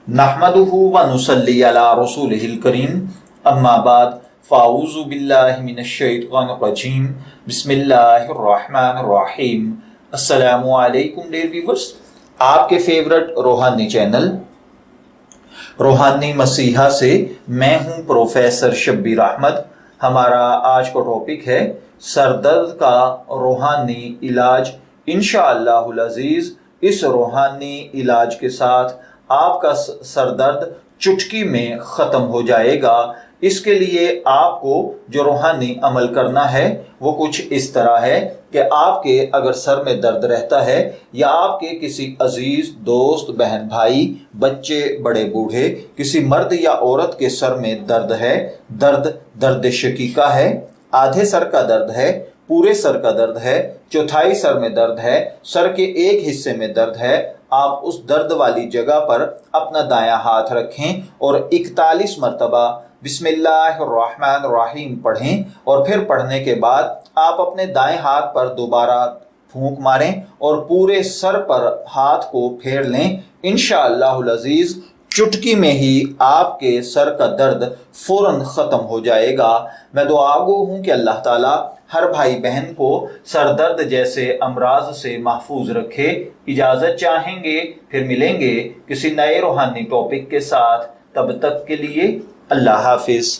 नहमदुहु व नुसल्ली अला रसूलिहिल करीम अम्मा बाद फ़ाऊज़ु बिल्लाहि मिनश्शैतानिर रजीम बिस्मिल्लाहिर रहमानिर रहीम। अस्सलामु अलैकुम डियर व्यूअर्स, आपके फेवरेट रूहानी चैनल रूहानी मसीहा से मैं हूं प्रोफेसर शब्बीर अहमद। हमारा आज का टॉपिक है सरदर्द का रूहानी इलाज। इंशाअल्लाहुल अज़ीज़ इस रूहानी इलाज के साथ आपका सरदर्द चुटकी में ख़त्म हो जाएगा। इसके लिए आपको जो रूहानी अमल करना है वो कुछ इस तरह है कि आपके अगर सर में दर्द रहता है या आपके किसी अजीज दोस्त बहन भाई बच्चे बड़े बूढ़े किसी मर्द या औरत के सर में दर्द है, दर्द शकीका है, आधे सर का दर्द है, पूरे सर का दर्द है, चौथाई सर में दर्द है, सर के एक हिस्से में दर्द है, आप उस दर्द वाली जगह पर अपना दायां हाथ रखें और 41 मरतबा बिस्मिल्लाहिर्रहमानिर्रहीम पढ़ें और फिर पढ़ने के बाद आप अपने दाएं हाथ पर दोबारा फूंक मारें और पूरे सर पर हाथ को फेर लें। इंशाअल्लाहुल अज़ीज़ चुटकी में ही आपके सर का दर्द फौरन ख़त्म हो जाएगा। मैं दुआगो हूँ कि अल्लाह ताला हर भाई बहन को सर दर्द जैसे अमराज से महफूज रखे। इजाज़त चाहेंगे, फिर मिलेंगे किसी नए रूहानी टॉपिक के साथ। तब तक के लिए अल्लाह हाफिज़।